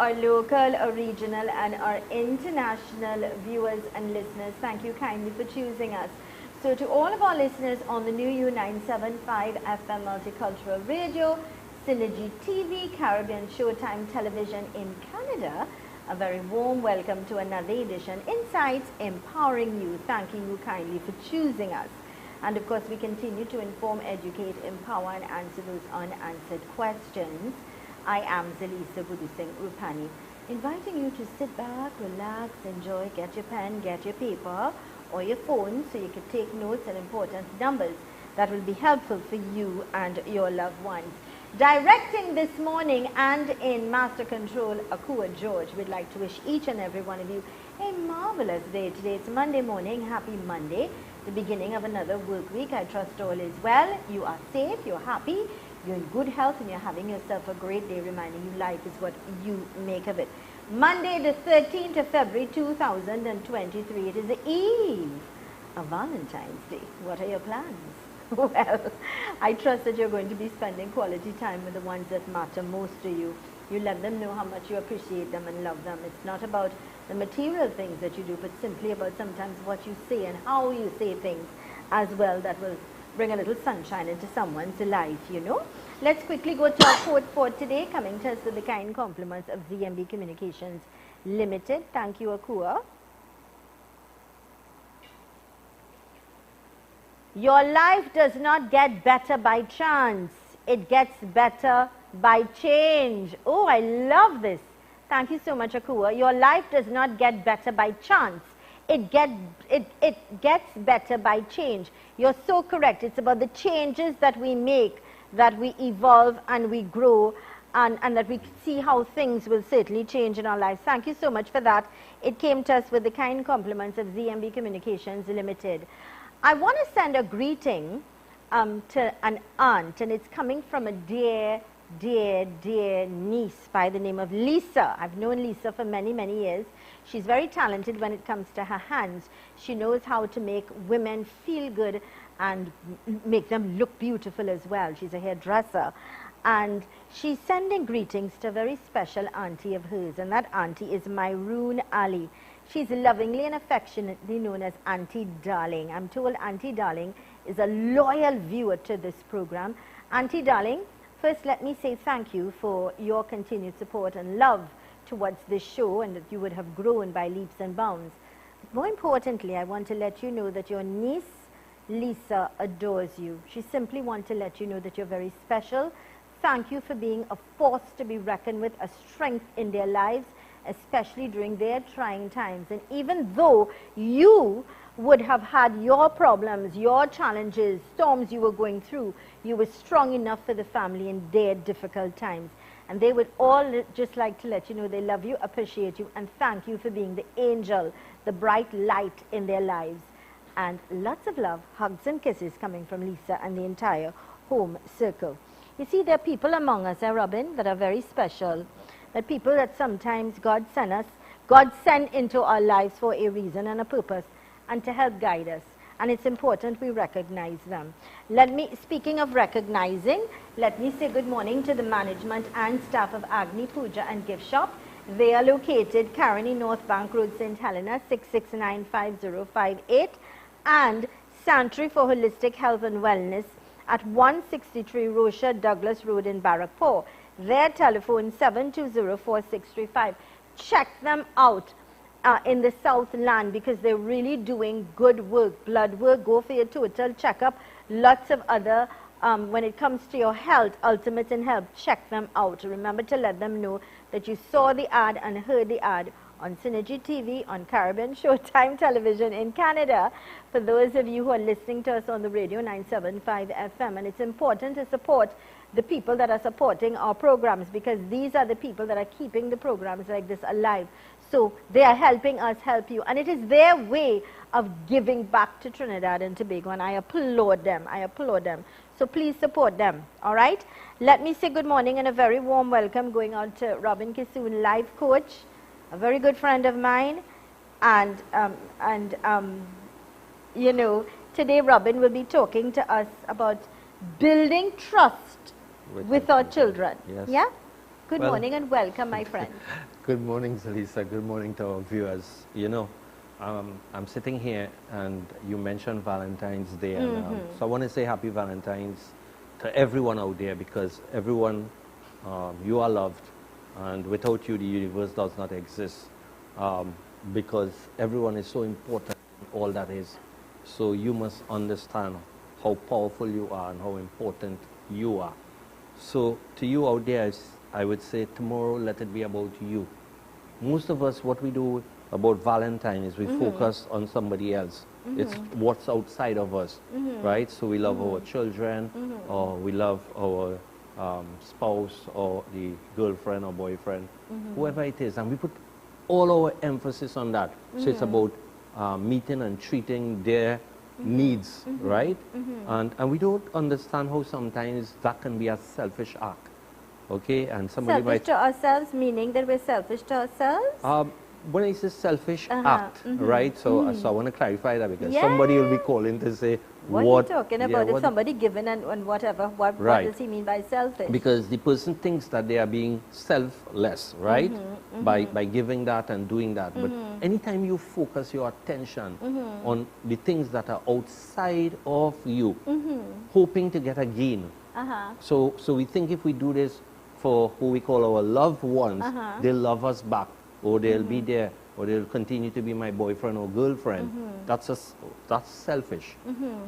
our local, our regional and our international viewers and listeners, thank you kindly for choosing us. So to all of our listeners on the new U975 FM Multicultural Radio, Synergy TV, Caribbean Showtime Television in Canada, a very warm welcome to another edition, Insights Empowering You. Thanking you kindly for choosing us. And of course, we continue to inform, educate, empower and answer those unanswered questions. I am Zelisa Rupani, inviting you to sit back, relax, enjoy, get your pen, get your paper or your phone so you can take notes and important numbers that will be helpful for you and your loved ones. Directing this morning and in Master Control, Akua George. We'd like to wish each and every one of you a marvelous day today. It's Monday morning. Happy Monday, the beginning of another work week. I trust all is well. You are safe, you're happy, you're in good health, and you're having yourself a great day, reminding you life is what you make of it. Monday, the 13th of February, 2023. It is the eve of Valentine's Day. What are your plans? Well, I trust that you're going to be spending quality time with the ones that matter most to you. You let them know how much you appreciate them and love them. It's not about the material things that you do, but simply about sometimes what you say and how you say things as well that will bring a little sunshine into someone's life, you know. Let's quickly go to our quote for today, coming to us with the kind compliments of ZMB Communications Limited. Thank you, Akua. Your life does not get better by chance. It gets better by change. Oh, I love this. Thank you so much, Akua. Your life does not get better by chance. It gets better by change. You're so correct. It's about the changes that we make, that we evolve and we grow, and that we see how things will certainly change in our lives. Thank you so much for that. It came to us with the kind compliments of ZMB Communications Limited. I want to send a greeting to an aunt, and it's coming from a dear niece by the name of Lisa. I've known Lisa for many, many years. She's very talented when it comes to her hands. She knows how to make women feel good and make them look beautiful as well. She's a hairdresser. And she's sending greetings to a very special auntie of hers, and that auntie is Myroon Ali. She's lovingly and affectionately known as Auntie Darling. I'm told Auntie Darling is a loyal viewer to this program. Auntie Darling, first let me say thank you for your continued support and love towards this show, and that you would have grown by leaps and bounds. But more importantly, I want to let you know that your niece, Lisa, adores you. She simply wants to let you know that you're very special. Thank you for being a force to be reckoned with, a strength in their lives, especially during their trying times. And even though you would have had your problems, your challenges, storms you were going through, you were strong enough for the family in their difficult times. And they would all just like to let you know they love you, appreciate you, and thank you for being the angel, the bright light in their lives. And lots of love, hugs and kisses coming from Lisa and the entire home circle. You see, there are people among us, Robin, that are very special. That people that sometimes God send into our lives for a reason and a purpose, and to help guide us. And it's important we recognize them. Speaking of recognizing, let me say good morning to the management and staff of Agni Puja and Gift Shop. They are located Caroni North Bank Road, St. Helena, 6695058, and Sanctuary for Holistic Health and Wellness at 163 Rocha Douglas Road in Barrackpore. Their telephone 7204635. Check them out in the Southland, because they're really doing good work, blood work. Go for your total checkup. Lots of other, when it comes to your health, ultimate in health, check them out. Remember to let them know that you saw the ad and heard the ad on Synergy TV, on Caribbean Showtime Television in Canada, for those of you who are listening to us on the radio 975 FM. And it's important to support the people that are supporting our programs, because these are the people that are keeping the programs like this alive. So they are helping us help you, and it is their way of giving back to Trinidad and Tobago, and I applaud them. I applaud them. So please support them, all right? Let me say good morning and a very warm welcome going out to Robin Kissoon, life coach, a very good friend of mine, and you know, today Robin will be talking to us about building trust with our children. Yes. Yeah? Good morning and welcome, my friend. Good morning, Zelisa. Good morning to our viewers. You know, I'm sitting here and you mentioned Valentine's Day. And, so I want to say happy Valentine's to everyone out there, because everyone, you are loved. And without you, the universe does not exist, because everyone is so important in all that is. So you must understand how powerful you are and how important you are. So to you out there, I would say tomorrow let it be about you. Most of us, what we do about Valentine is we focus on somebody else. It's what's outside of us, right? So we love our children, or we love our spouse, or the girlfriend or boyfriend, whoever it is, and we put all our emphasis on that. So it's about meeting and treating their needs, right? And we don't understand how sometimes that can be a selfish act. Okay, and somebody Selfish to ourselves, meaning that we're selfish to ourselves? When I say selfish act, right? So, so I want to clarify that, because somebody will be calling to say, what are you talking about? If somebody given and whatever, what does he mean by selfish? Because the person thinks that they are being selfless, right? By giving that and doing that. But anytime you focus your attention on the things that are outside of you, hoping to get a gain. So we think if we do this for who we call our loved ones, they'll love us back, or they'll be there, or they'll continue to be my boyfriend or girlfriend. That's selfish,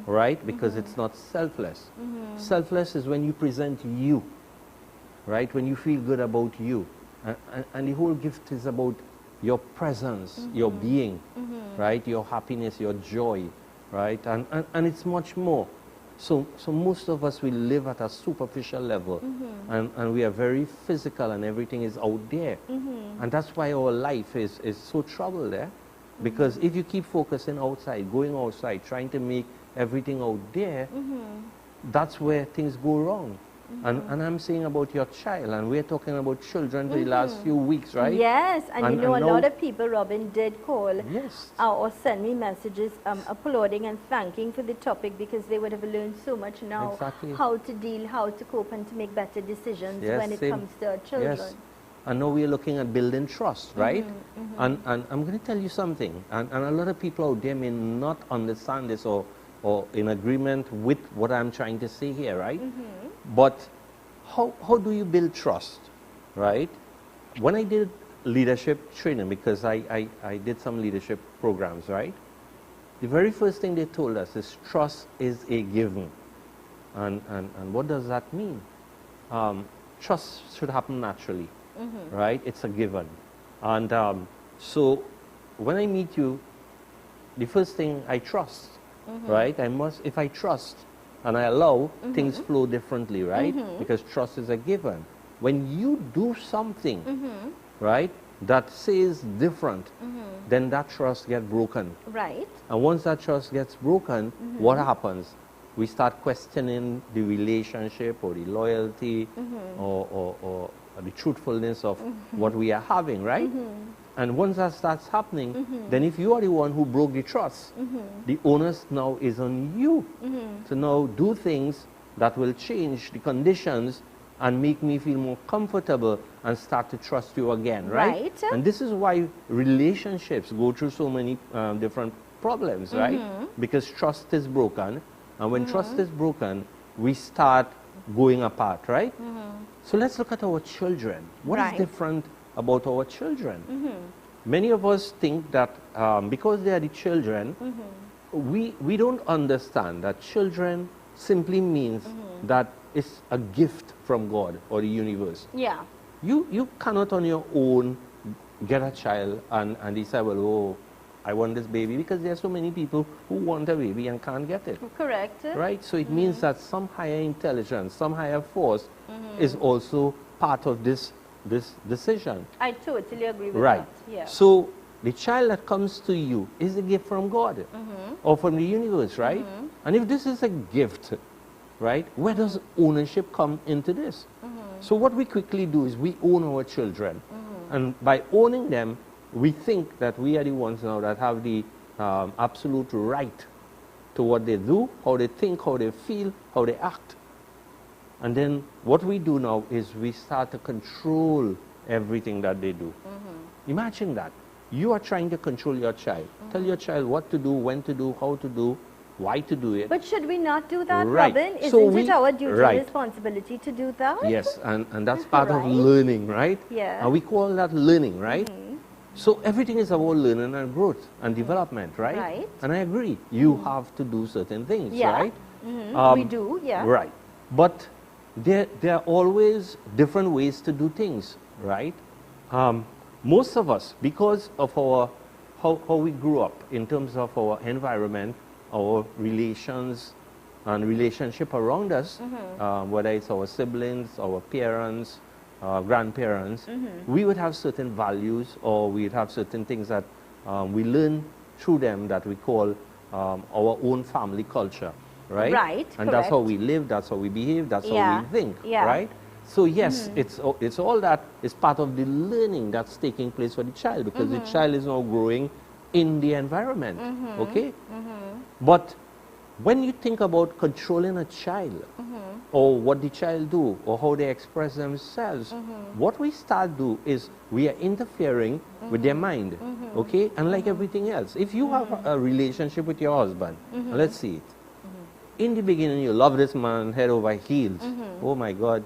right? Because it's not selfless. Selfless is when you present you, right? When you feel good about you. And the whole gift is about your presence, your being, right? Your happiness, your joy, right? And it's much more. So most of us, we live at a superficial level, and we are very physical, and everything is out there. And that's why our life is so troubled there. Because if you keep focusing outside, going outside, trying to make everything out there, that's where things go wrong. And I'm saying about your child, and we're talking about children for the last few weeks, right? Yes, and you know, a lot of people, Robin, did call or send me messages applauding and thanking for the topic, because they would have learned so much now how to deal, how to cope, and to make better decisions when it comes to our children. Yes. And now we're looking at building trust, right? And I'm going to tell you something, and a lot of people out there may not understand this or in agreement with what I'm trying to say here, right? But how do you build trust, right? When I did leadership training, because I did some leadership programs, right? The very first thing they told us is trust is a given. And what does that mean? Trust should happen naturally, right? It's a given. And so when I meet you, the first thing, I trust, right? If I trust and I allow, things flow differently, right? Because trust is a given. When you do something, right, that says different, then that trust gets broken. Right. And once that trust gets broken, what happens? We start questioning the relationship, or the loyalty, or the truthfulness of what we are having, right? And once that starts happening, then if you are the one who broke the trust, the onus now is on you to now do things that will change the conditions and make me feel more comfortable and start to trust you again, right? And this is why relationships go through so many different problems, right? Because trust is broken, and when trust is broken, we start going apart, right? So let's look at our children. What is different about our children? Many of us think that because they are the children, we don't understand that children simply means that it's a gift from God or the universe. Yeah. You cannot on your own get a child and decide, well, oh, I want this baby, because there are so many people who want a baby and can't get it. Correct. Right? So it means that some higher intelligence, some higher force is also part of this decision. I totally agree with that. Yeah. So the child that comes to you is a gift from God or from the universe, right? And if this is a gift, right, where does ownership come into this? So what we quickly do is we own our children. And by owning them, we think that we are the ones now that have the absolute right to what they do, how they think, how they feel, how they act. And then what we do now is we start to control everything that they do. Imagine that. You are trying to control your child. Tell your child what to do, when to do, how to do, why to do it. But should we not do that, Right. Robin? Isn't So it our duty right. and responsibility to do that? Yes, and that's part of Right. learning, right? Yeah. And we call that learning, right? So everything is about learning and growth and development, right? Right. And I agree. You have to do certain things, Yeah. right? We do, yeah. Right. But there are always different ways to do things, right? Most of us, because of how we grew up in terms of our environment, our relations and relationship around us, whether it's our siblings, our parents, grandparents, we would have certain values, or we would have certain things that we learn through them that we call our own family culture, right? Right, And that's how correct. we live, that's how we behave, that's how Yeah, we think, yeah. right? So yes, it's all that is part of the learning that's taking place for the child, because the child is now growing in the environment, okay? But when you think about controlling a child, or what the child do, or how they express themselves, what we start do is we are interfering with their mind, okay? And like everything else, if you have a relationship with your husband, and let's see it. In the beginning, you love this man head over heels. Oh my God,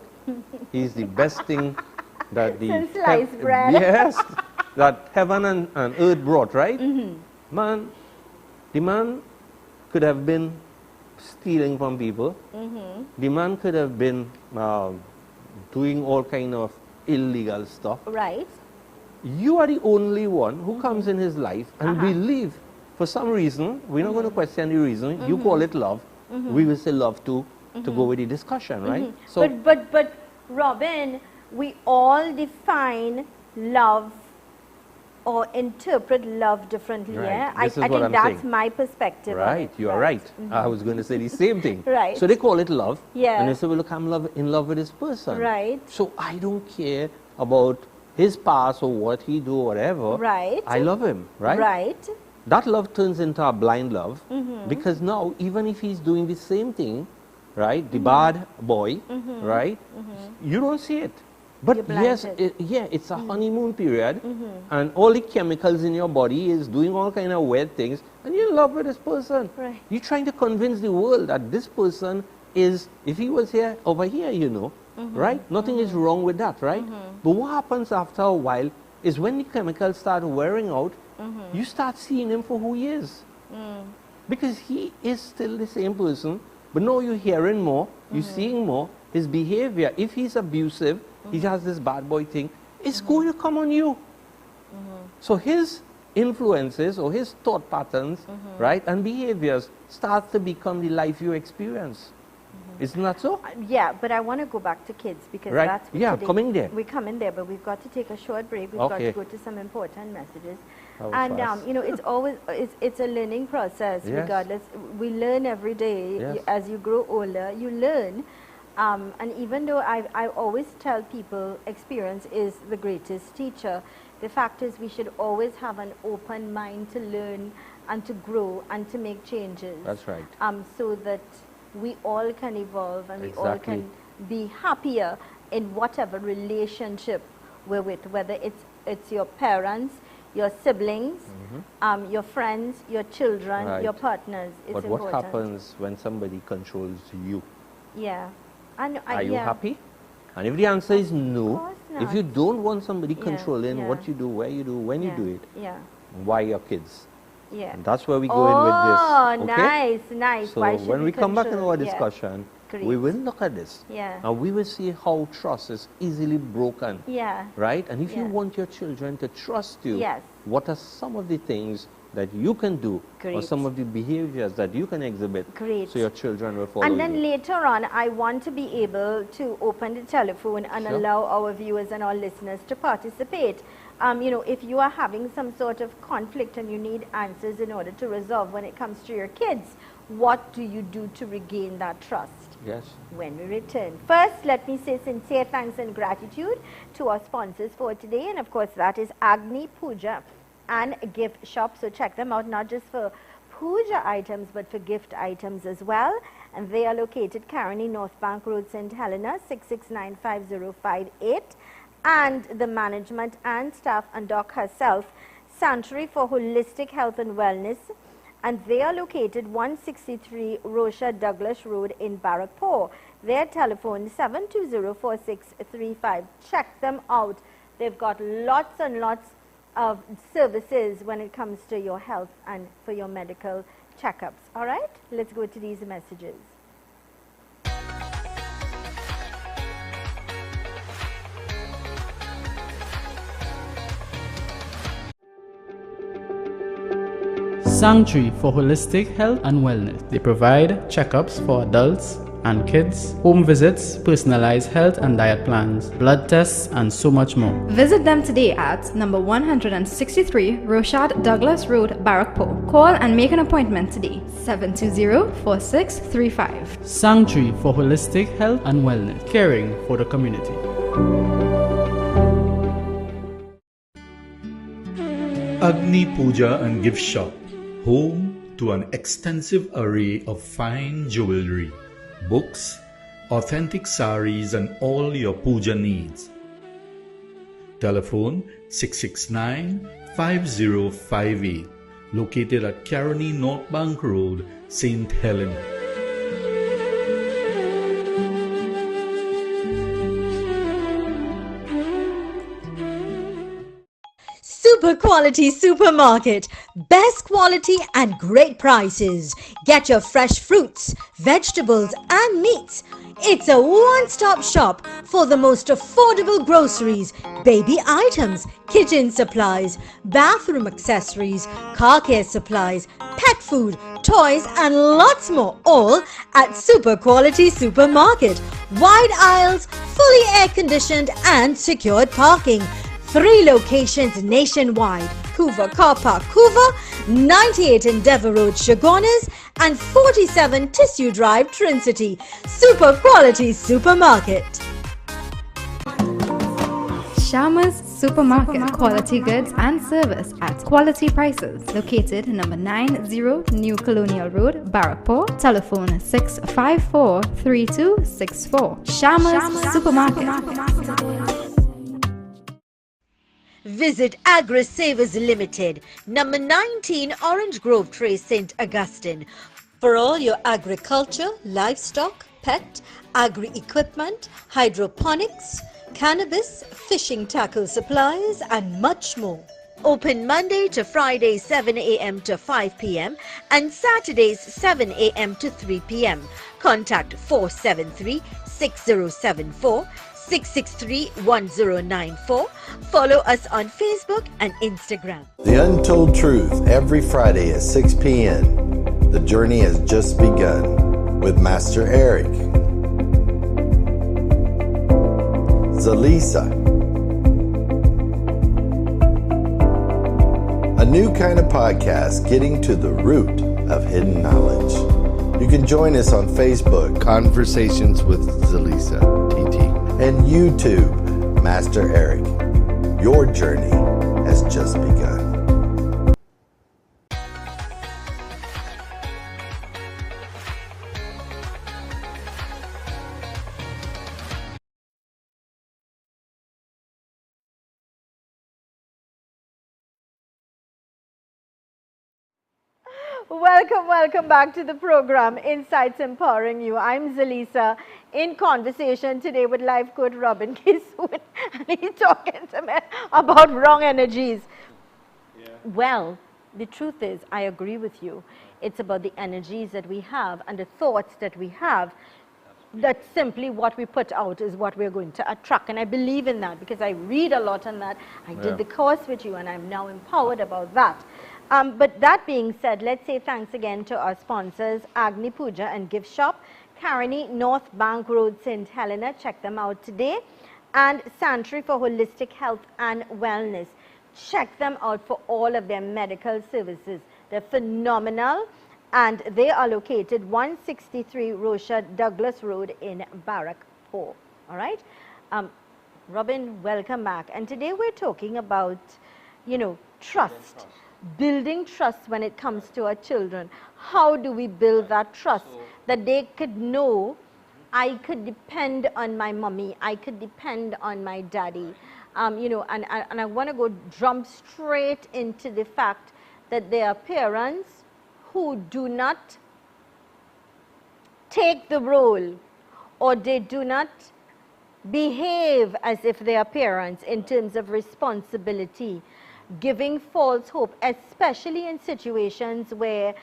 he's the best thing that the Since sliced bread. yes, that heaven and earth brought, right? Man, the man could have been stealing from people. The man could have been doing all kind of illegal stuff. Right. You are the only one who comes in his life and believe, for some reason, we're not going to question the reason, you call it love, we will say love to go with the discussion, right? So, But Robin, we all define love or interpret love differently. Right. Yeah? This is I what think I'm that's saying. my perspective. on right, it. you are right. I was going to say the same thing. Right. So they call it love. Yeah. And they say, well, look, I'm in love with this person. Right. So I don't care about his past or what he do or whatever. Right. I love him, right? Right. That love turns into a blind love, because now even if he's doing the same thing, right, the bad boy, right, you don't see it. But You're yes, blinded. it's a honeymoon period, and all the chemicals in your body is doing all kind of weird things, and you're in love with this person. Right. You're trying to convince the world that this person is, if he was here, over here, you know, right? Nothing is wrong with that, right? But what happens after a while is when the chemicals start wearing out, you start seeing him for who he is. Because he is still the same person, but now you're hearing more, you're seeing more, his behavior, if he's abusive, he has this bad boy thing, it's going to come on you. So his influences or his thought patterns, right, and behaviors start to become the life you experience. Isn't that so? Yeah, but I want to go back to kids because Right. that's what Yeah, today- coming there. We're coming there, but we've got to take a short break. We've Okay. got to go to some important messages. That was And fast. you know, it's always it's a learning process. Yes. Regardless, we learn every day. Yes. As you grow older, you learn. And even though I always tell people experience is the greatest teacher, the fact is we should always have an open mind to learn and to grow and to make changes. That's right. So that we all can evolve and we all Exactly. can be happier in whatever relationship we're with, whether it's your parents, your siblings, your friends, your children, Right. your partners. It's But important. what happens when somebody controls you? Yeah. And Are you yeah. happy? And if the answer is no, course if not. you don't want somebody Yeah, controlling yeah. what you do, where you do, when you Yeah, do it, Yeah. why your kids? Yeah. And that's where we go in with this. Oh, Okay? nice. So Why should when we come back in control? our Yeah. discussion, we Great. will look at this. Yeah. And we will see how trust is easily broken. Yeah. Right? And if you Yeah. want your children to trust you, Yes. what are some of the things that you can do, or Great. some of the behaviors that you can exhibit, Great. so your children will follow And then you? later on, I want to be able to open the telephone and Sure. allow our viewers and our listeners to participate. You know, if you are having some sort of conflict and you need answers in order to resolve when it comes to your kids, what do you do to regain that trust? Yes. When we return. First, let me say sincere thanks and gratitude to our sponsors for today, and of course that is Agni Puja and Gift Shop. So check them out, not just for puja items but for gift items as well. and they are located Caroni, North Bank Road, St. Helena, 6695058. And the management and staff and Doc herself, Sanctuary for Holistic Health and Wellness, and they are located 163 Rocha Douglas Road in Barrackpore. Their telephone 7204635. Check them out. They've got lots and lots of services when it comes to your health and for your medical checkups. All right, let's go to these messages. Sanctuary for Holistic Health and Wellness. They provide checkups for adults and kids, home visits, personalized health and diet plans, blood tests, and so much more. Visit them today at number 163 Rochard Douglas Road, Barrackpore. Call and make an appointment today, 720-4635. Sanctuary for Holistic Health and Wellness, caring for the community. Agni Puja and Gift Shop, home to an extensive array of fine jewelry, books, authentic saris, and all your puja needs. Telephone 669-5058, located at Caroni, North Bank Road, St. Helena. Super quality supermarket, best quality and great prices. Get your fresh fruits, vegetables and meats. It's a one-stop shop for the most affordable groceries, baby items, kitchen supplies, bathroom accessories, car care supplies, pet food, toys and lots more, all at Super Quality Supermarket. Wide aisles, fully air-conditioned and secured parking. 3 locations nationwide: Couva Car Park, Couva, 98 Endeavour Road, Chagonas, and 47 Tissue Drive, Trincity. Super Quality Supermarket. Sharma's Supermarket, quality goods and service at quality prices. Located number 90 New Colonial Road, Barrackpore. Telephone 654-3264. Sharma's Supermarket. Visit Agri Savers Limited, number 19 Orange Grove Trace, St. Augustine, for all your agriculture, livestock, pet, agri-equipment, hydroponics, cannabis, fishing tackle supplies and much more. Open Monday to Friday 7 a.m. to 5 p.m. and Saturdays 7 a.m. to 3 p.m. Contact 473-6074. 663-1094. Follow us on Facebook and Instagram. The Untold Truth every Friday at 6 p.m. The journey has just begun with Master Eric. Zelisa. A new kind of podcast getting to the root of hidden knowledge. You can join us on Facebook, Conversations with Zelisa, TT, and YouTube, Master Eric. Your journey has just begun. Welcome back to the program, Insights Empowering You. I'm Zelisa, in conversation today with life coach Robin Kissoon, and he's talking to me about wrong energies. Yeah. Well, the truth is, I agree with you. It's about the energies that we have and the thoughts that we have. That simply what we put out is what we're going to attract. And I believe in that because I read a lot on that. I did the course with you and I'm now empowered about that. But that being said, let's say thanks again to our sponsors, Agni Puja and Gift Shop, Caroni, North Bank Road, St. Helena. Check them out today. And Sanctuary for Holistic Health and Wellness. Check them out for all of their medical services. They're phenomenal. And they are located 163 Rocha Douglas Road in Barrackpore. All right. Robin, welcome back. And today we're talking about, building trust when it comes to our children. How do we build that trust? that they could know I could depend on my mommy, I could depend on my daddy. You know, and I want to go jump straight into the fact that there are parents who do not take the role, or they do not behave as if they are parents in terms of responsibility, giving false hope, especially in situations where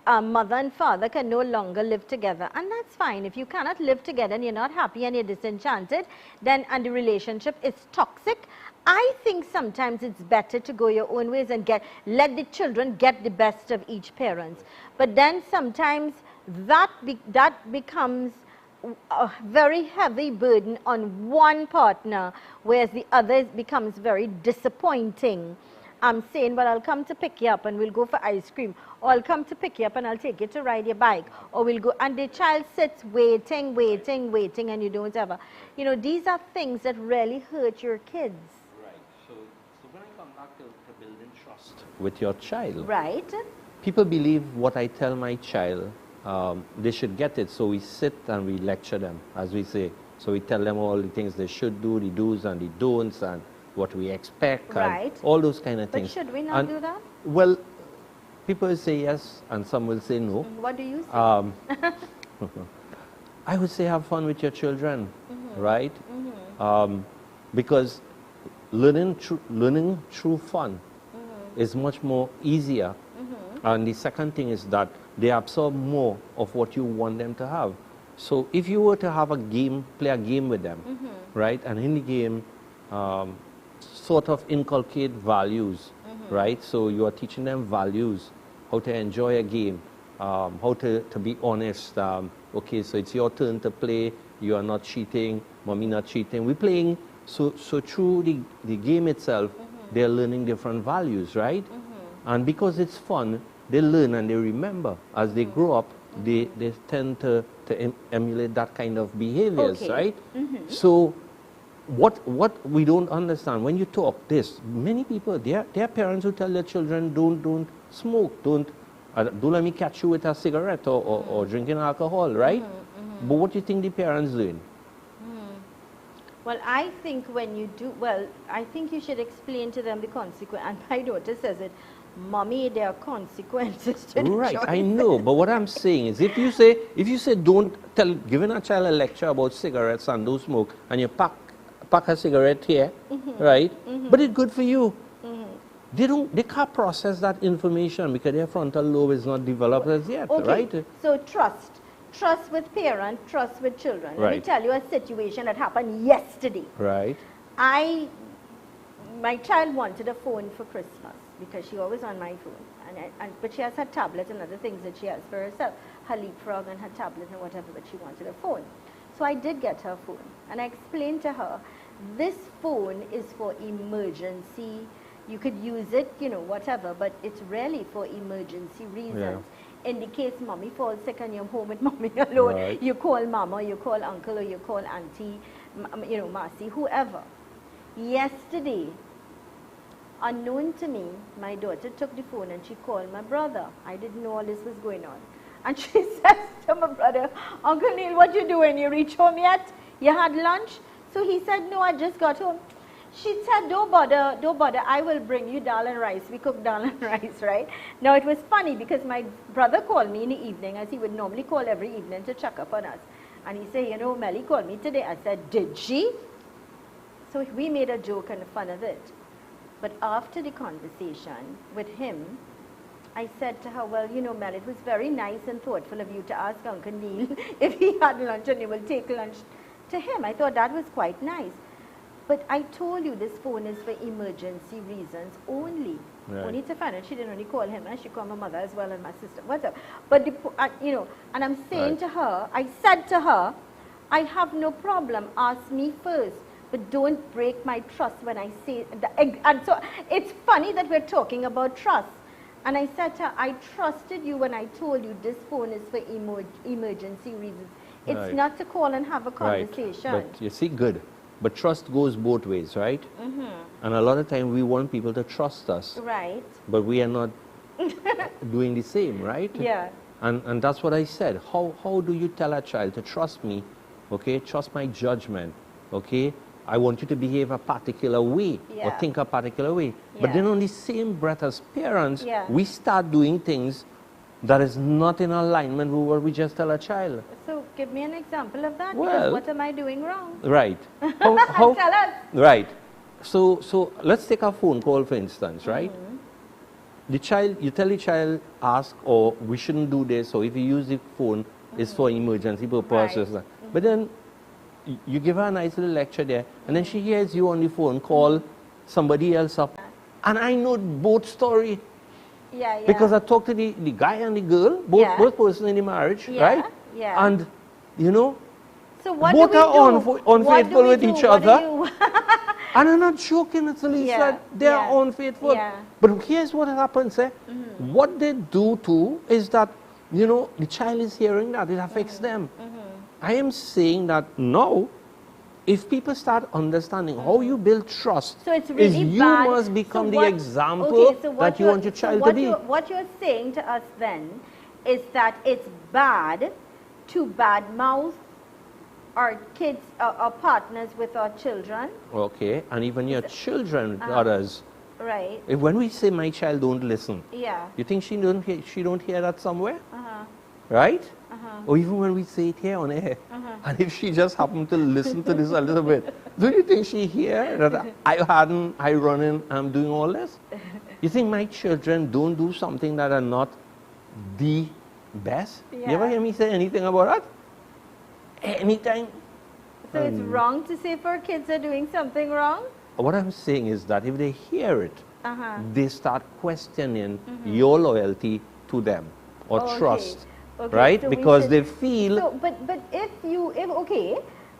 mother and father can no longer live together. And that's fine. If you cannot live together and you're not happy and you're disenchanted, then and the relationship is toxic, I think sometimes it's better to go your own ways and let the children get the best of each parent. But then sometimes that becomes a very heavy burden on one partner, whereas the other becomes very disappointing. I'm saying, well, I'll come to pick you up and we'll go for ice cream, or I'll come to pick you up and I'll take you to ride your bike, or we'll go, and the child sits waiting, and you don't ever. You know, these are things that really hurt your kids. Right. So when I come back to building trust with your child, right? People believe what I tell my child, they should get it. So we sit and we lecture them, as we say. So we tell them all the things they should do, the do's and the don'ts, and what we expect, right, and all those kind of things. But should we not do that? Well, people will say yes, and some will say no. What do you say? I would say have fun with your children, right? Because learning through fun is much more easier. And the second thing is that they absorb more of what you want them to have. So if you were to have a game, play a game with them, right? And in the game, sort of inculcate values, right? So you are teaching them values, how to enjoy a game, how to be honest. Okay, so it's your turn to play, you are not cheating, mommy not cheating. We're playing, so through the game itself, they're learning different values, right? And because it's fun, they learn and they remember. As they grow up, they tend to emulate that kind of behaviors, right? So what we don't understand, when you talk this, many people, there are parents who tell their children, don't smoke, don't let me catch you with a cigarette or drinking alcohol, right? But what do you think the parents doing? Well, I think when you do, I think you should explain to them the consequence. And my daughter says it, Mommy, there are consequences to the Right, choice. I know, but what I'm saying is, if you say don't giving a child a lecture about cigarettes and don't smoke, and you pack a cigarette here, right? But it's good for you. They can't process that information because their frontal lobe is not developed as yet, right? So trust with parents, trust with children. Let me Right. tell you a situation that happened yesterday. Right. My child wanted a phone for Christmas because she always on my phone, but she has her tablet and other things that she has for herself, her leapfrog and her tablet and whatever, but she wanted a phone. So I did get her a phone, and I explained to her, this phone is for emergency. You could use it, you know, whatever, but it's really for emergency reasons. In the case mommy falls sick and you're home with mommy alone, Right. you call mama, you call uncle, or you call auntie, you know, Marcy, whoever. Yesterday, unknown to me, my daughter took the phone and she called my brother. I didn't know all this was going on. And she says to my brother, Uncle Neil, what you doing? You reach home yet? You had lunch? So he said, no, I just got home. She said, don't bother, I will bring you dal and rice. We cook dal and rice, right? Now it was funny because my brother called me in the evening, as he would normally call every evening to check up on us. And he said, you know, Melly called me today. I said, did she? So we made a joke and fun of it. But after the conversation with him, I said to her, well, you know, Mel, it was very nice and thoughtful of you to ask Uncle Neil if he had lunch and he will take lunch to him. I thought that was quite nice. But I told you this phone is for emergency reasons only. Right. Only to find out she didn't only call him, and she called my mother as well and my sister, whatever. But, you know, and I'm saying Right. to her, I said to her, I have no problem, ask me first. But don't break my trust when I say that. And so it's funny that we're talking about trust. And I said to her, I trusted you when I told you this phone is for emergency reasons. It's Right. not to call and have a conversation. Right. But you see, good. But trust goes both ways, right? And a lot of time we want people to trust us, Right. but we are not doing the same, right? Yeah. And that's what I said. How do you tell a child to trust me, okay, trust my judgment, okay? I want you to behave a particular way or think a particular way. But then on the same breath as parents, we start doing things that is not in alignment with what we just tell a child. So give me an example of that. Well, because what am I doing wrong? Right. Tell us. Right. So let's take a phone call, for instance, right? The child, you tell the child, ask, or we shouldn't do this, or if you use the phone, it's for emergency purposes. Right. But then you give her a nice little lecture there, and then she hears you on the phone call somebody else up. And I know both story. Yeah. Because I talked to the guy and the girl, both persons in the marriage, right? Yeah. And, you know, so what both do we are do? unfaithful with each other. Do And I'm not joking, it's Zelisa. They are unfaithful. Yeah. But here's what happens, eh? What they do too is that, you know, the child is hearing that, it affects them. I am saying that now, if people start understanding how you build trust, so it's really you bad. must become So the example that you want your child to be. What you're saying to us then is that it's bad to badmouth our kids, our partners with our children. Okay, and even your children with others. Right. If when we say my child don't listen, Yeah. you think she don't hear that somewhere? Right? Or even when we say it here on air, and if she just happened to listen to this a little bit, do you think she hear that I running, I'm doing all this? You think my children don't do something that are not the best? Yeah. You ever hear me say anything about that? Anytime. So it's wrong to say if our kids are doing something wrong? What I'm saying is that if they hear it, they start questioning your loyalty to them or trust, right? So because they feel. So, but if okay,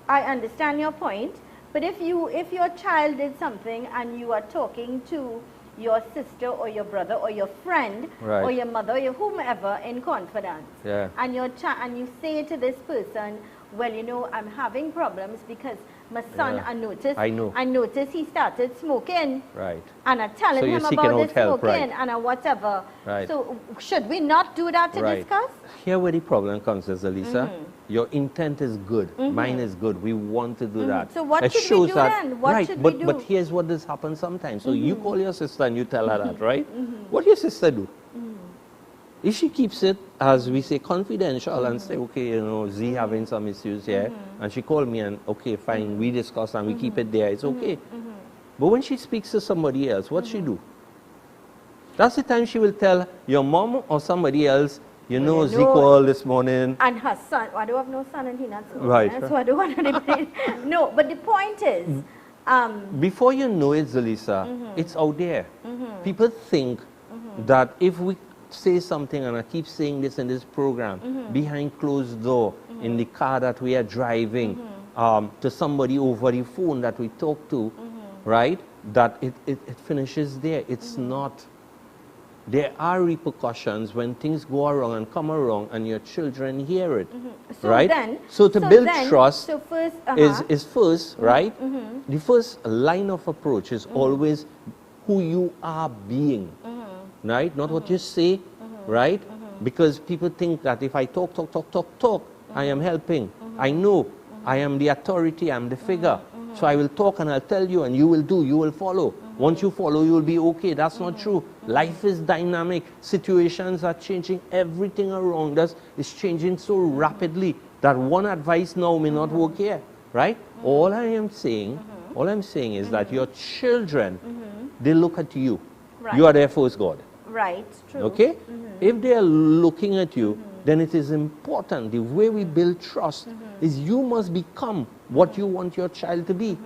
I understand your point. But if your child did something and you are talking to your sister or your brother or your friend or your mother or your whomever in confidence, and you say to this person, well, you know, I'm having problems because my son, I noticed he started smoking. Right. And I'm telling him about this smoking and whatever. Right. So should we not do that to discuss? Here where the problem comes is, Zelisa, your intent is good. Mine is good. We want to do that. So what should we do then? What should we do? But here's what this happens sometimes. So you call your sister and you tell her that, right? What do your sister do? If she keeps it, as we say, confidential and say, okay, you know, Z having some issues here, and she called me and, okay, fine, we discuss and we keep it there, it's okay. But when she speaks to somebody else, what she do? That's the time she will tell your mom or somebody else, you know, Z called this morning. And her son, I don't have no son and he not so. Right. So I don't want to No, but the point is, before you know it, Zelisa, it's out there. People think that if we say something, and I keep saying this in this program, behind closed door, in the car that we are driving, to somebody over the phone that we talk to, right, that it finishes there. It's not. There are repercussions when things go wrong and come wrong and your children hear it, so right? Then, so to build trust first, is first, right? The first line of approach is always who you are being. Right? Not what you say, right? Because people think that if I talk, I am helping. I know. I am the authority, I am the figure. So I will talk and I'll tell you and you will do, you will follow. Once you follow, you will be okay. That's not true. Life is dynamic. Situations are changing. Everything around us is changing so rapidly that one advice now may not work here, right? All I'm saying is that your children, they look at you. You are their first God. Right, true. Okay? If they are looking at you, then it is important. The way we build trust is you must become what you want your child to be.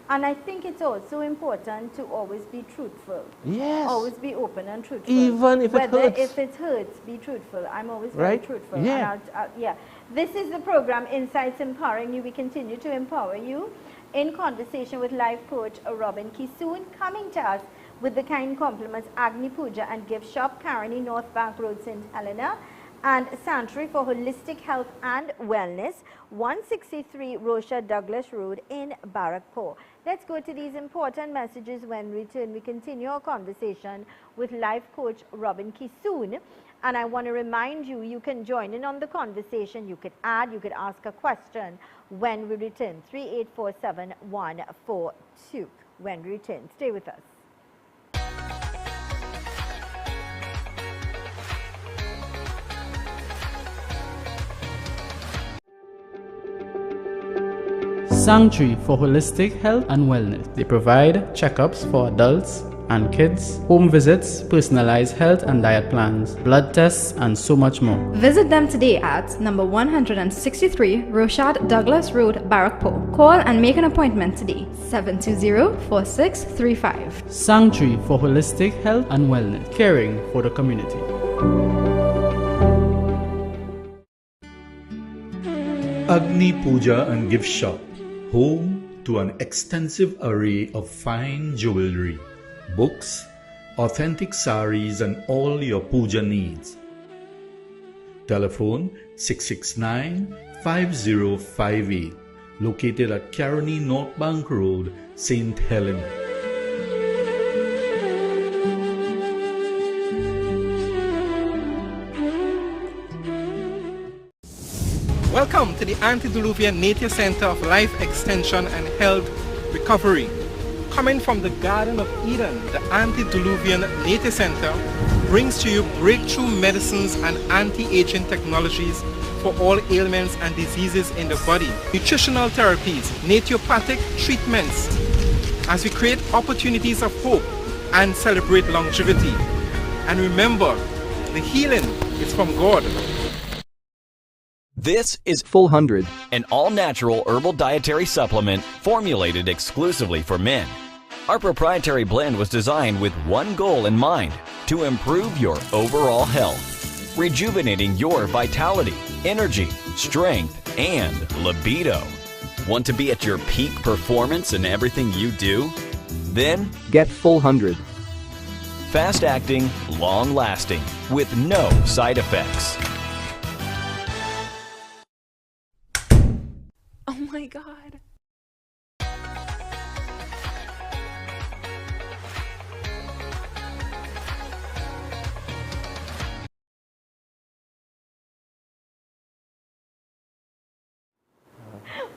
And I think it's also important to always be truthful. Yes. Always be open and truthful. Even if it hurts. If it hurts, be truthful. I'm always very truthful. Yeah. And This is the program, Insights Empowering You. We continue to empower you in conversation with life coach Robin Kissoon, coming to us with the kind compliments Agni Puja and Gift Shop, Caroni, North Bank Road, St. Helena. and Sanctuary for Holistic Health and Wellness, 163 Rocha Douglas Road in Barrackpore. Let's go to these important messages. When we return, we continue our conversation with life coach Robin Kissoon. And I want to remind you, you can join in on the conversation. You could add, you could ask a question when we return. 3847142. When we return, stay with us. Sanctuary for Holistic Health and Wellness. They provide checkups for adults and kids, home visits, personalized health and diet plans, blood tests, and so much more. Visit them today at number 163 Rochad Douglas Road, Barrackpore. Call and make an appointment today. 720-4635. Sanctuary for Holistic Health and Wellness. Caring for the community. Agni Puja and Gift Shop, home to an extensive array of fine jewelry, books, authentic saris and all your puja needs. Telephone 669-5058, located at Caroni North Bank Road, St. Helena. Welcome to the Antediluvian Nature Center of Life Extension and Health Recovery. Coming from the Garden of Eden, the Antediluvian Nature Center brings to you breakthrough medicines and anti-aging technologies for all ailments and diseases in the body, nutritional therapies, naturopathic treatments, as we create opportunities of hope and celebrate longevity. And remember, the healing is from God. This is Full 100, an all-natural herbal dietary supplement formulated exclusively for men. Our proprietary blend was designed with one goal in mind: to improve your overall health, rejuvenating your vitality, energy, strength, and libido. Want to be at your peak performance in everything you do? Then get Full 100. Fast-acting, long-lasting, with no side effects. Oh my God.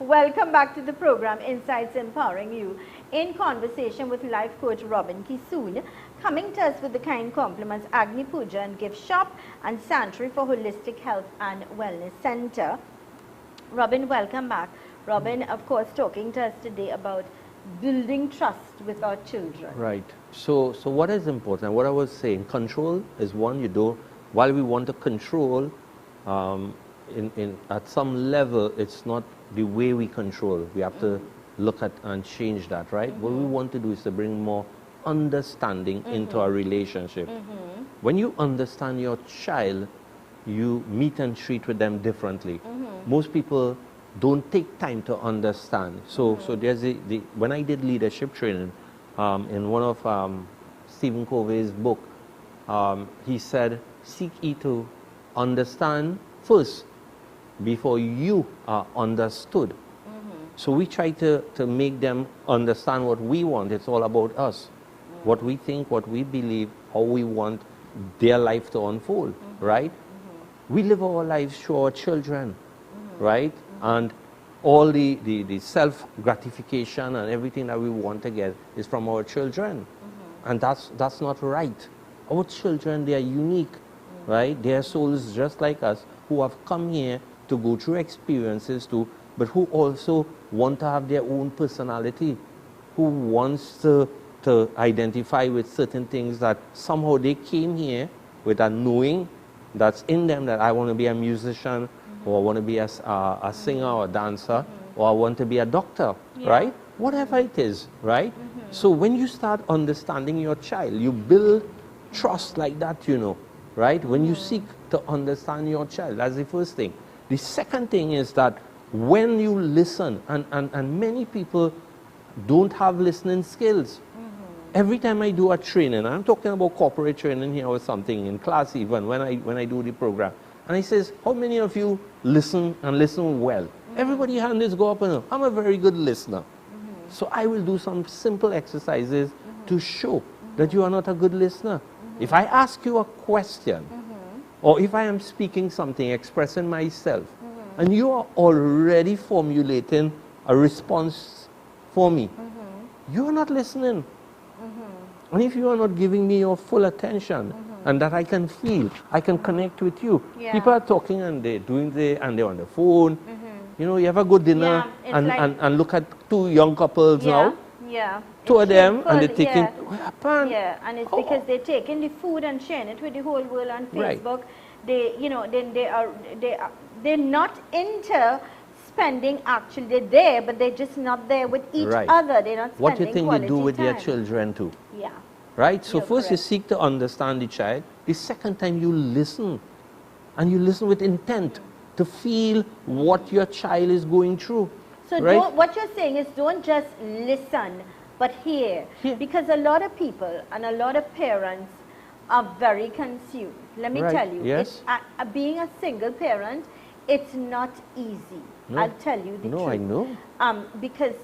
Welcome back to the program Insights Empowering You, in conversation with life coach Robin Kissoon, coming to us with the kind compliments Agni Puja and Gift Shop and Sanctuary for Holistic Health and Wellness Center. Robin, welcome back. Robin, of course, talking to us today about building trust with our children. Right. So what is important? What I was saying, control is one. You don't. While we want to control, at some level, it's not the way we control. We have to look at and change that, right? What we want to do is to bring more understanding into our relationship. When you understand your child, you meet and treat with them differently. Most people don't take time to understand. So there's when I did leadership training, in one of Stephen Covey's book, he said, seek ye to understand first before you are understood. So we try to make them understand what we want. It's all about us. What we think, what we believe, how we want their life to unfold, right? We live our lives through our children, right? And all the self-gratification and everything that we want to get is from our children. And that's not right. Our children, they are unique, right? They are souls just like us who have come here to go through experiences too, but who also want to have their own personality, who wants to identify with certain things that somehow they came here with a knowing that's in them, that I want to be a musician, or I want to be a singer or a dancer, or I want to be a doctor, right? Whatever it is, right? So when you start understanding your child, you build trust like that, you know, right? When you seek to understand your child, that's the first thing. The second thing is that when you listen, and many people don't have listening skills. Every time I do a training, I'm talking about corporate training here or something, in class even, when I do the program, And I says, how many of you listen and listen well? Everybody hand is go up and up. I'm a very good listener. So I will do some simple exercises to show that you are not a good listener. If I ask you a question, or if I am speaking something, expressing myself, and you are already formulating a response for me, you are not listening. And if you are not giving me your full attention, and that I can feel, I can connect with you. Yeah. People are talking and they're doing and they're on the phone. You know, you have a good dinner and look at two young couples now. Yeah. Two of them, and they're Full, taking, yeah. what happened? Yeah, and it's because they're taking the food and sharing it with the whole world on Facebook. They, you know, they're not into spending. Actually, they're there, but they're just not there with each other. They're not spending what do you think they do with time. their children too? Yeah. Right. So You're first correct. you seek to understand the child. The second time you listen, and you listen with intent to feel what your child is going through. So right? what you're saying is don't just listen, but hear. Because a lot of people and a lot of parents are very consumed. Let me tell you, yes. Being a single parent, it's not easy. No. I'll tell you the truth. No, I know. Because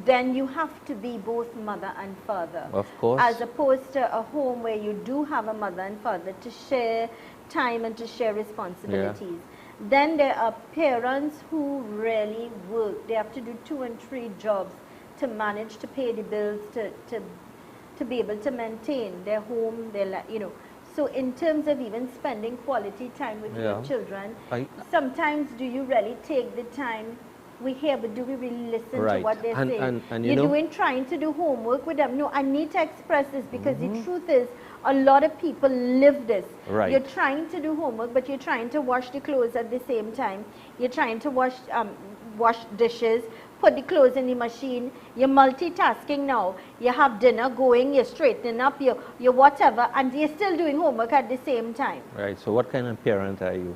then you have to be both mother and father. Of course. As opposed to a home where you do have a mother and father to share time and to share responsibilities. Then there are parents who really work. They have to do 2 and 3 jobs to manage to pay the bills, to be able to maintain their home, you know. So in terms of even spending quality time with your children, sometimes do you really take the time? We hear, but do we really listen to what they're saying? And you're trying to do homework with them. No, I need to express this because the truth is, a lot of people live this. Right. You're trying to do homework, but you're trying to wash the clothes at the same time. You're trying to wash dishes, put the clothes in the machine. You're multitasking now. You have dinner going, you're straightening up, you're whatever, and you're still doing homework at the same time. Right. So what kind of parent are you?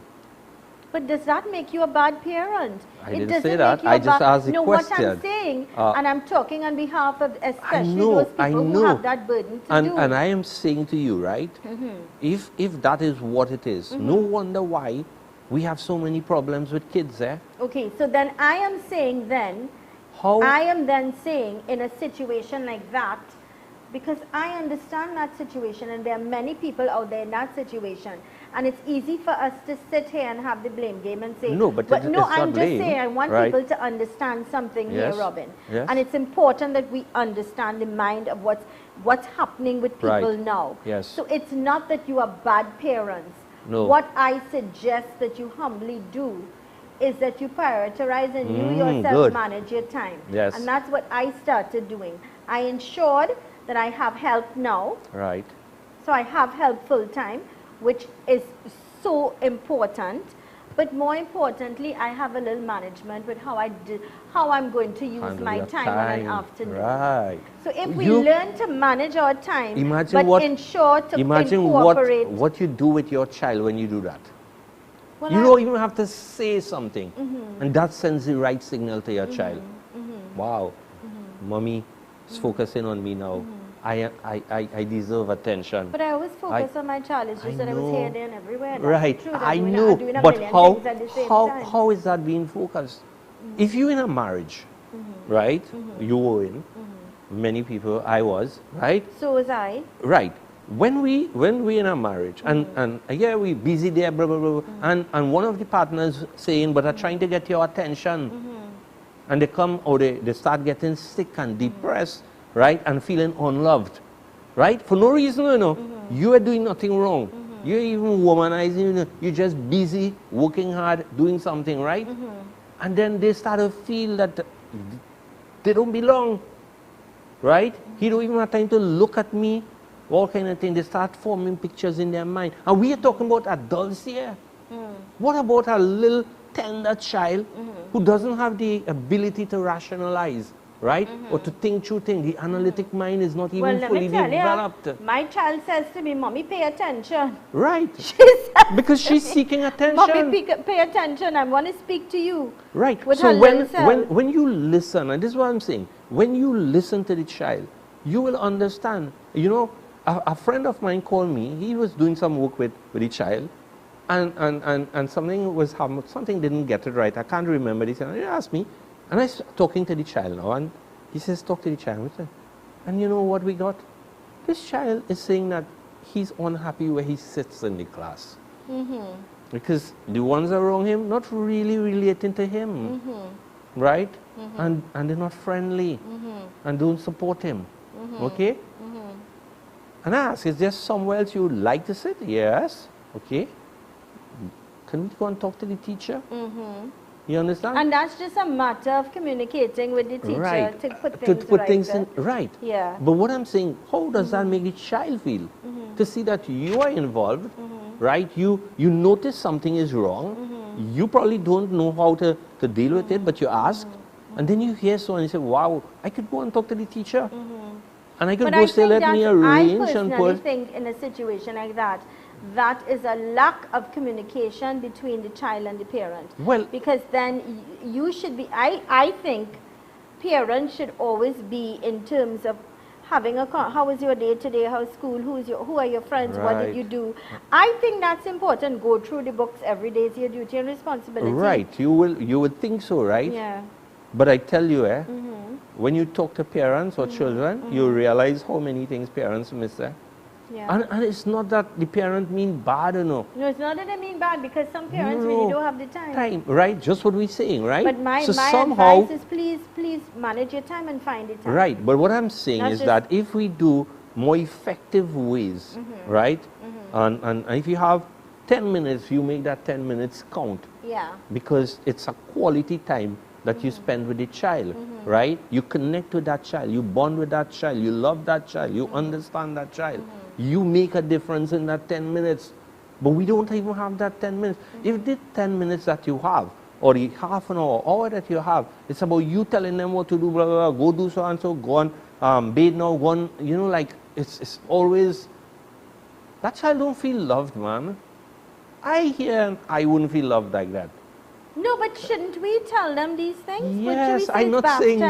But does that make you a bad parent? I didn't say that. I just asked the question. No, what I'm saying, and I'm talking on behalf of especially those people I know. who have that burden to do. And I am saying to you, right, if that is what it is, no wonder why we have so many problems with kids, eh? Okay, so then I am saying then, I am then saying in a situation like that, because I understand that situation and there are many people out there in that situation. And it's easy for us to sit here and have the blame game and say, no, but I'm just saying, I want people to understand something here, Robin. Yes. And it's important that we understand the mind of what's happening with people now. Yes. So it's not that you are bad parents. No. What I suggest that you humbly do is that you prioritize and you yourself manage your time. Yes. And that's what I started doing. I ensured that I have help now. Right. So I have help full time, which is so important. But more importantly, I have a little management with how I'm going to use my time on an afternoon. Right. So if we learn to manage our time, imagine incorporate what you do with your child when you do that. Well, you don't even have to say something, and that sends the right signal to your child. Wow, mommy is focusing on me now. I deserve attention. But I always focus on my child. It's just that I was here, there, and everywhere. That's right, true. I know. But how is that being focused? If you're in a marriage, right? You were in. Many people, I was, right? So was I. Right. When we in a marriage and we busy there, blah blah blah, and one of the partners saying, but are trying to get your attention, and they come or they start getting sick and depressed, right, and feeling unloved, right, for no reason, you know, you are doing nothing wrong, you're even womanizing, you know, you're just busy working hard doing something, right, and then they start to feel that they don't belong, right, he don't even have time to look at me. All kind of thing. They start forming pictures in their mind. And we are talking about adults here. What about a little tender child who doesn't have the ability to rationalize, right? Or to think through things. The analytic mind is not even fully developed. You, my child says to me, Mommy, pay attention. Right. Because she's seeking attention. Mommy, pay attention. I want to speak to you. Right. With so her when you listen, and this is what I'm saying, when you listen to the child, you will understand. You know, a friend of mine called me. He was doing some work with the child, And something was happening, something didn't get it right. I can't remember this. And he asked me, and I was talking to the child now, and he says, talk to the child. And you know what we got? This child is saying that he's unhappy where he sits in the class. Because the ones around him not really relating to him, right? And they're not friendly and don't support him, okay? And I ask, is there somewhere else you would like to sit? Yes, okay. Can we go and talk to the teacher? You understand? And that's just a matter of communicating with the teacher right. to put things right. Right. Yeah. But what I'm saying, how does that make the child feel? To see that you are involved, right? You notice something is wrong. You probably don't know how to deal with it, but you ask. And then you hear someone and you say, wow, I could go and talk to the teacher. And I could go say, let me arrange and put. I personally think in a situation like that, that is a lack of communication between the child and the parent. Well, because then you should be, I think parents should always be in terms of having a, how was your day today, how's school, who are your friends, right. what did you do? I think that's important. Go through the books every day is your duty and responsibility. Right, you would think so, right? Yeah. But I tell you, when you talk to parents or children, you realize how many things parents miss. Yeah. And it's not that the parent mean bad, you know. No, it's not that they mean bad, because some parents really don't have the time. Right, just what we're saying, right? But my somehow, advice is please manage your time and find the time. Right, but what I'm saying is that if we do more effective ways, right? And if you have 10 minutes, you make that 10 minutes count. Yeah. Because it's a quality time that you spend with the child, right? You connect with that child, you bond with that child, you love that child, you understand that child. You make a difference in that 10 minutes. But we don't even have that 10 minutes. If the 10 minutes that you have, or the half an hour that you have, it's about you telling them what to do, blah, blah, blah, go do so and so, go on, bathe now, go on, you know, like, it's always, that child don't feel loved, man. I hear and I wouldn't feel loved like that. No, but shouldn't we tell them these things? Yes, I'm not saying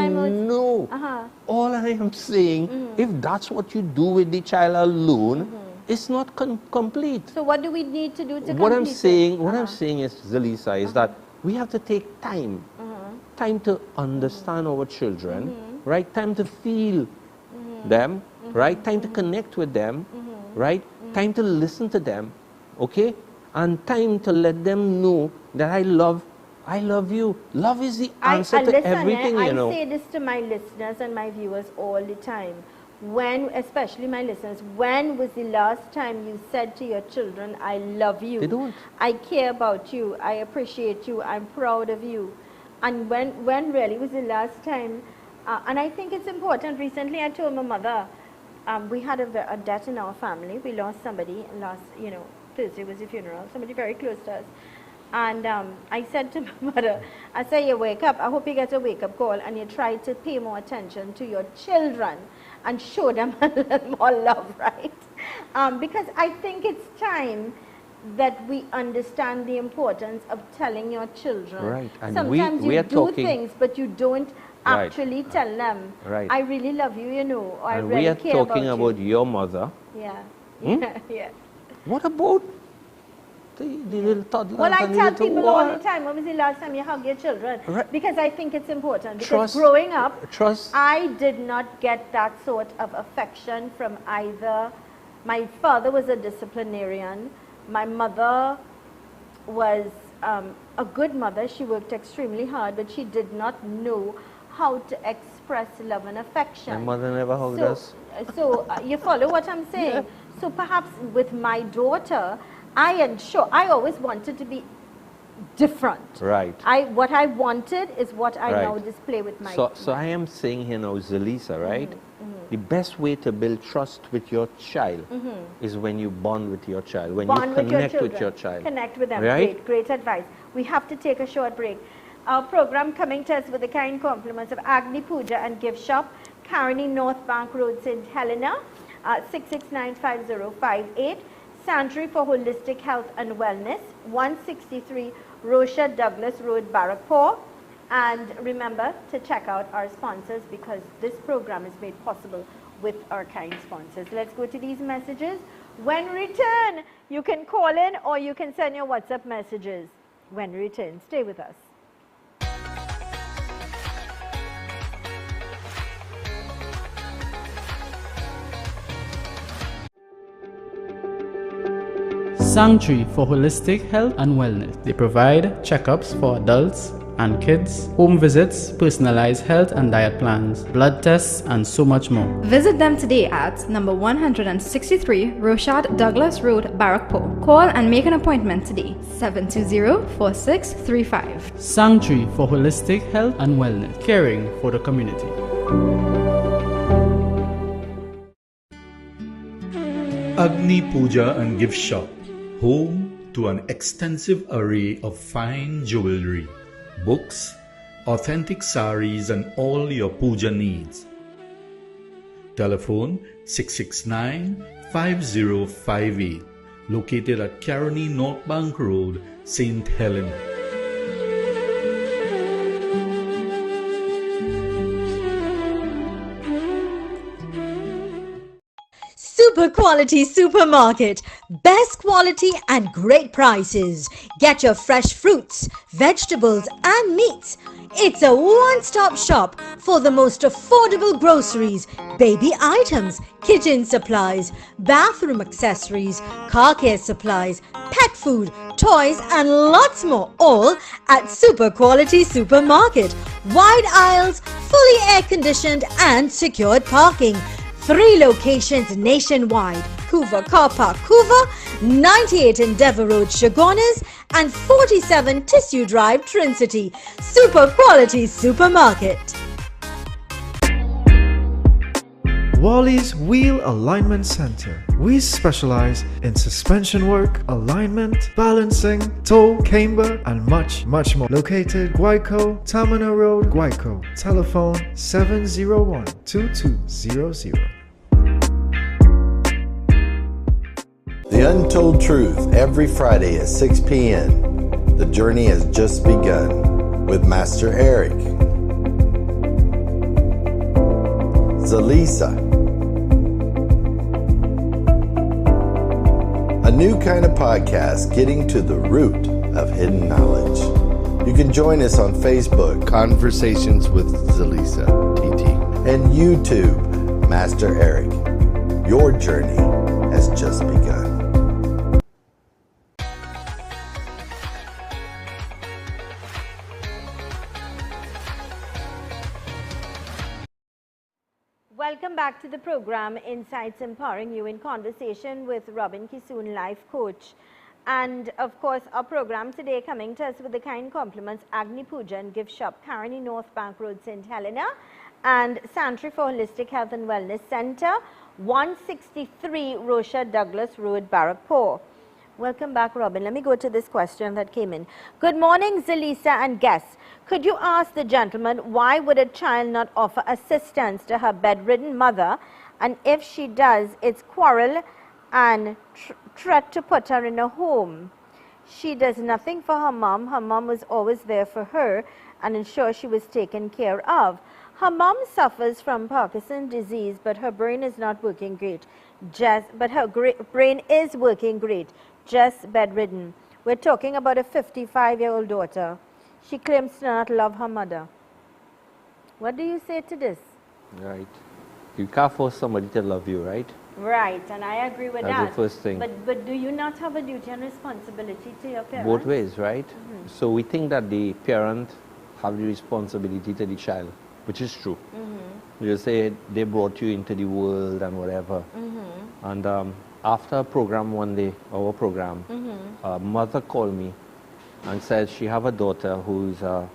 no. All I am saying, if that's what you do with the child alone, it's not complete. So what do we need to do to what I'm complete saying, it? What I'm saying is, Zelisa, is that we have to take time. Time to understand our children, right? Time to feel them, right? Time to connect with them, right? Time to listen to them, okay? And time to let them know that I love you. Love is the answer to everything, you know. I say this to my listeners and my viewers all the time. When, especially my listeners, when was the last time you said to your children, I love you? They don't. I care about you. I appreciate you. I'm proud of you. And when really was the last time? And I think it's important. Recently, I told my mother, we had a death in our family. We lost somebody last, Thursday was the funeral, somebody very close to us. And I said to my mother, I said, you wake up, I hope you get a wake-up call and you try to pay more attention to your children and show them a little more love, right? Because I think it's time that we understand the importance of telling your children. Right. And sometimes we you are do talking, things, but you don't actually tell them, right. I really love you, or I and really care about you. we are talking about your mother. Yeah. Yeah. What about the little toddlers? Well, I and tell little people all the time, when was the last time you hugged your children? Right. Because I think it's important. Because growing up, I did not get that sort of affection from either. My father was a disciplinarian. My mother was a good mother. She worked extremely hard, but she did not know how to express love and affection. My mother never hugged us. So you follow what I'm saying? Yeah. So perhaps with my daughter, I always wanted to be different. Right. What I wanted is what I now display with my So I am saying here now, Zelisa, right? The best way to build trust with your child is when you bond with your child, when you connect with your child. Connect with them. Right? Great advice. We have to take a short break. Our program coming to us with the kind compliments of Agni Puja and Gift Shop, Carney North Bank Road, St. Helena, 6695058. Sanctuary for Holistic Health and Wellness, 163 Rosha Douglas Road, Barrackpore. And remember to check out our sponsors, because this program is made possible with our kind sponsors. Let's go to these messages. When we return, you can call in or you can send your WhatsApp messages. When we return, stay with us. Sanctuary for Holistic Health and Wellness. They provide checkups for adults and kids, home visits, personalized health and diet plans, blood tests, and so much more. Visit them today at number 163 Rochard Douglas Road, Barrackpore. Call and make an appointment today. 720-4635. Sanctuary for Holistic Health and Wellness, caring for the community. Agni Puja and Gift Shop, home to an extensive array of fine jewelry, books, authentic saris and all your puja needs. Telephone 669-5058, located at Caroni North Bank Road, St. Helena. Super Quality Supermarket. Best quality and great prices. Get your fresh fruits, vegetables and meats. It's a one-stop shop for the most affordable groceries, baby items, kitchen supplies, bathroom accessories, car care supplies, pet food, toys and lots more, all at Super Quality Supermarket. Wide aisles, fully air-conditioned and secured parking. 3 locations nationwide: Hoover Car Park, Hoover, 98 Endeavour Road, Chagones, and 47 Tissue Drive, Trin-City. Super Quality Supermarket. Wally's Wheel Alignment Center. We specialize in suspension work, alignment, balancing, tow, camber, and much more. Located Guayco, Tamana Road, Guayco. Telephone 701-2200. The Untold Truth, every Friday at 6 p.m. The journey has just begun with Master Eric. Zelisa. A new kind of podcast getting to the root of hidden knowledge. You can join us on Facebook, Conversations with Zelisa, TT, and YouTube, Master Eric. Your journey has just begun. Welcome back to the program, Insights Empowering You, in conversation with Robin Kissoon, life coach. And of course, our program today coming to us with the kind compliments: Agni Puja and Gift Shop, Caroni North Bank Road, St. Helena, and Sanctuary for Holistic Health and Wellness Center, 163 Rochard Douglas Road, Barrackpore. Welcome back, Robin. Let me go to this question that came in. Good morning, Zelisa and guests. Could you ask the gentleman, why would a child not offer assistance to her bedridden mother, and if she does, it's quarrel and threat to put her in a home? She does nothing for her mom. Her mom was always there for her and ensure she was taken care of. Her mom suffers from Parkinson's disease, but her brain is not working great. But her brain is working great, just bedridden. We're talking about a 55-year-old daughter. She claims to not love her mother. What do you say to this? Right. You can't force somebody to love you, right? Right, and I agree with that. That's the first thing. But do you not have a duty and responsibility to your parents? Both ways, right? So we think that the parent have the responsibility to the child, which is true. You say they brought you into the world and whatever. And after a program one day, our program, a mother called me and said she have a daughter who's a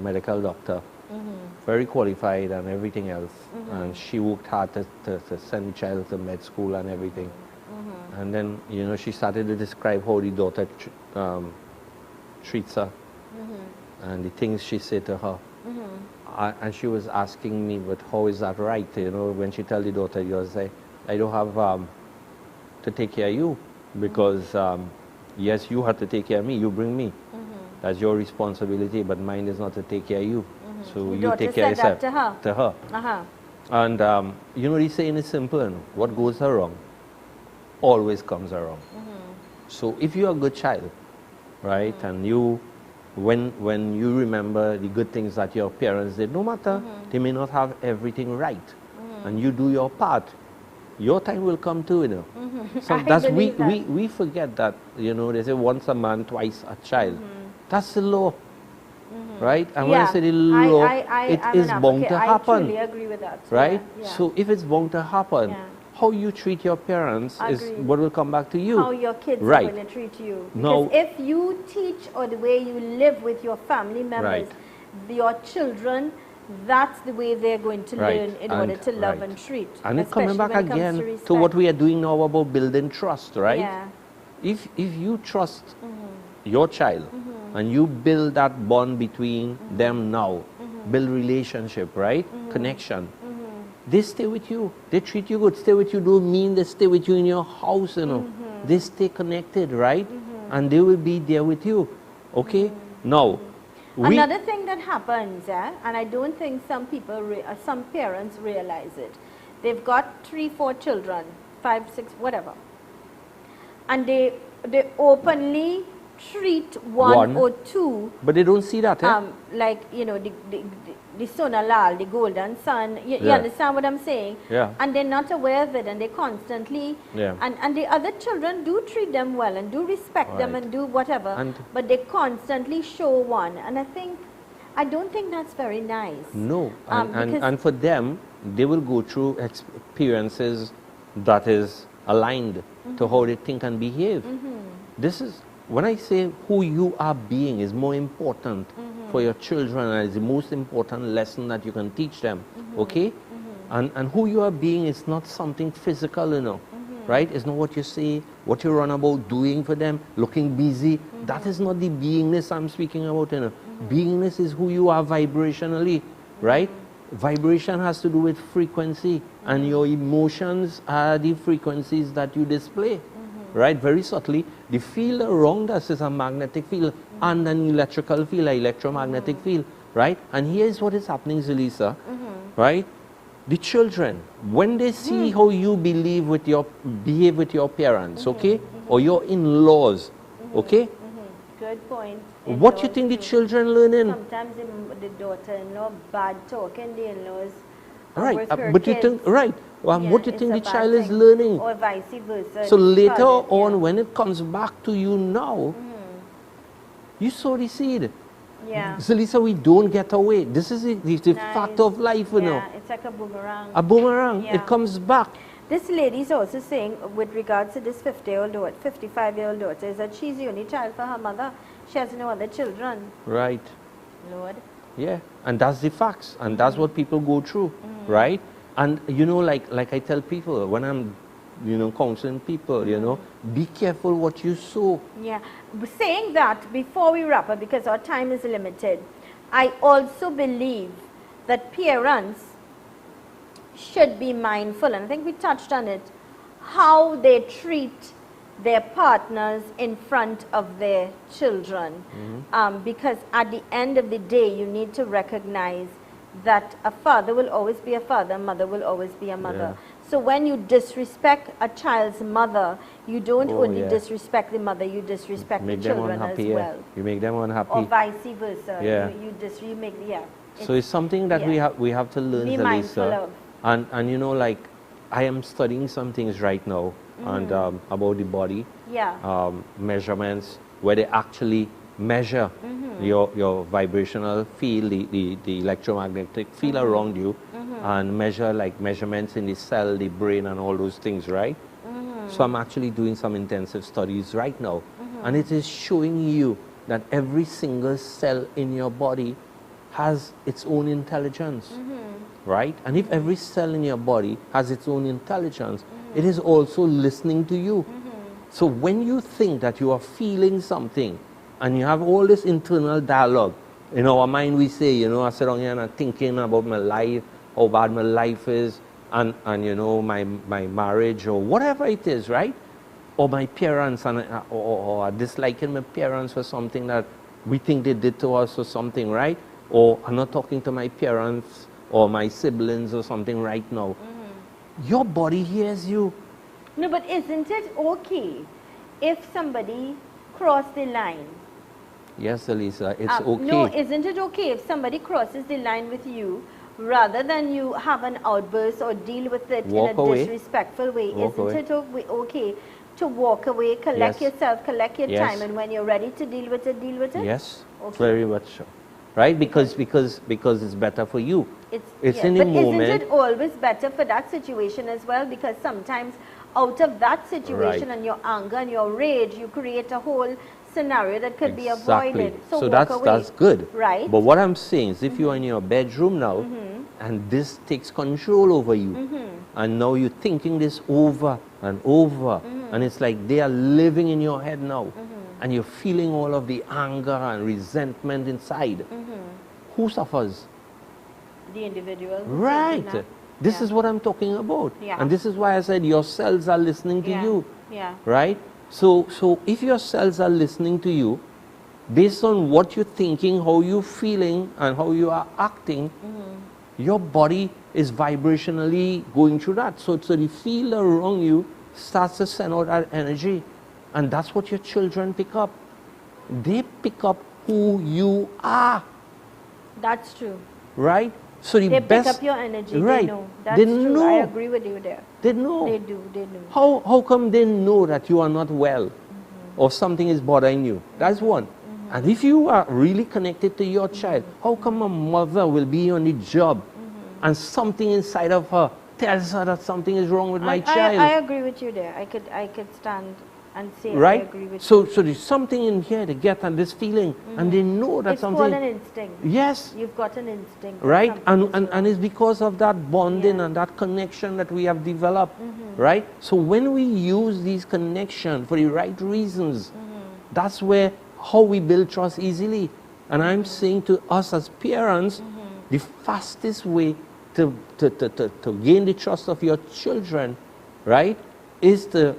medical doctor, very qualified and everything else. And she worked hard to send the child to med school and everything. And then, you know, she started to describe how the daughter treats her and the things she said to her. And she was asking me, but how is that right? You know, when she tell the daughter, you say, I don't have to take care of you because yes, you have to take care of me, you bring me. That's your responsibility, but mine is not to take care of you. So you take care of yourself. To her. And you know, the saying is simple, and what goes her wrong? always comes around. So if you're a good child, right, and you, when you remember the good things that your parents did, no matter they may not have everything right, and you do your part, your time will come too, you know. So we forget that, you know, they say once a man, twice a child. That's the law, right? And when I say the law, it is bound to happen. I truly agree with that. Right? Yeah. So if it's bound to happen, how you treat your parents is what will come back to you. How your kids are going to treat you. Because if you teach or the way you live with your family members, your children, that's the way they're going to learn in order to love and treat. And it's coming back again to what we are doing now about building trust, right? Yeah. If you trust your child and you build that bond between them now, build relationship, right? Connection. They stay with you. They treat you good. Stay with you don't mean they stay with you in your house, you know. They stay connected, right? And they will be there with you. Okay? Now, another thing that happens, and I don't think some people, some parents realize it. They've got 3, 4 children, 5, 6, whatever. And they openly treat one or two. But they don't see that, like, you know, the Sonalal, the golden son, you understand what I'm saying? Yeah. And they're not aware of it, and they constantly, and the other children do treat them well and do respect them and do whatever, but they constantly show one. And I don't think that's very nice. No, and for them, they will go through experiences that is aligned to how they think and behave. This is, when I say who you are being is more important for your children, and it's the most important lesson that you can teach them, okay? And who you are being is not something physical, you know, right? It's not what you say, what you run about doing for them, looking busy. That is not the beingness I'm speaking about, you know. Beingness is who you are vibrationally, right? Vibration has to do with frequency, and your emotions are the frequencies that you display. Right, very subtly, the field around us is a magnetic field and an electrical field, an electromagnetic field, right? And here's what is happening, Zelisa, right? The children, when they see how you behave with your parents, okay, or your in-laws, okay? Good point. What do you think the children learn in? Sometimes the daughter-in-law bad talking, the in-laws. Right, but you think, right, what do you think the child is learning? Or vice versa. So later on, when it comes back to you now, you sow the seed. Yeah. Zelisa, we don't get away. This is the fact of life, you know. Yeah, it's like a boomerang. A boomerang, Yeah. it comes back. This lady is also saying, with regards to this 55-year-old daughter, is that she's the only child for her mother. She has no other children. Right. Lord. Yeah, and that's the facts, and that's what people go through, right? And you know, like I tell people when I'm, you know, counseling people, you know, be careful what you sow. Yeah, saying that, before we wrap up, because our time is limited, I also believe that parents should be mindful, and I think we touched on it, how they treat their partners in front of their children. Because at the end of the day, you need to recognize that a father will always be a father, a mother will always be a mother. Yeah. So when you disrespect a child's mother, you don't only disrespect the mother, you disrespect the children as well. You make them unhappy. Or vice versa. Yeah. You make, So it's something that we have to learn, be Zelisa. mindful of. And you know, like, I am studying some things right now and about the body, measurements, where they actually measure your vibrational field, the electromagnetic field around you, and measure like measurements in the cell, the brain, and all those things, right? So I'm actually doing some intensive studies right now, and it is showing you that every single cell in your body has its own intelligence, right? And if every cell in your body has its own intelligence, it is also listening to you. So when you think that you are feeling something, and you have all this internal dialogue, in our mind we say, you know, I sit down here and I'm thinking about my life, how bad my life is, and you know, my marriage, or whatever it is, right? Or my parents, or disliking my parents for something that we think they did to us or something, right? Or I'm not talking to my parents or my siblings or something right now. Your body hears you. No, but isn't it okay if somebody crossed the line? Yes, Zelisa, it's okay. No, isn't it okay if somebody crosses the line with you, rather than you have an outburst or deal with it Walk in a away. disrespectful way? Walk Isn't away. it okay to walk away, collect Yes. yourself, collect your Yes. time, and when you're ready to deal with it, deal with it? Yes, Okay. very much so. Right? Because it's better for you. It's in the but moment. isn't it always better for that situation as well? Because sometimes out of that situation Right. and your anger and your rage, you create a whole scenario that could be Exactly. avoided. So walk that's away. that's good. Right. But what I'm saying is, if you're in your bedroom now, and this takes control over you, and now you're thinking this over and over, and it's like they are living in your head now, and you're feeling all of the anger and resentment inside. Who suffers? The individual. who's Right. thinking that. This Yeah. is what I'm talking about. Yeah. And this is why I said your cells are listening to Yeah. you. Yeah. Right? So if your cells are listening to you, based on what you're thinking, how you're feeling, and how you are acting, your body is vibrationally going through that. So the field around you starts to send out that energy. And that's what your children pick up. They pick up who you are. That's true. Right? So the They best, pick up your energy. right. They know. That's They true. know. I agree with you there. They know. They do. They do. How come they know that you are not well or something is bothering you? That's one. And if you are really connected to your child, how come a mother will be on the job and something inside of her tells her that something is wrong with my child? I agree with you there. I could stand and say Right? I agree with So you. there's something in here they get and this feeling and they know that It's something. called an instinct. Yes. You've got an instinct. that Right? something And, is and it's because of that bonding Yeah. and that connection that we have developed. Right? So when we use these connections for the right reasons, that's where how we build trust easily. And I'm saying to us as parents, the fastest way to gain the trust of your children, right, is to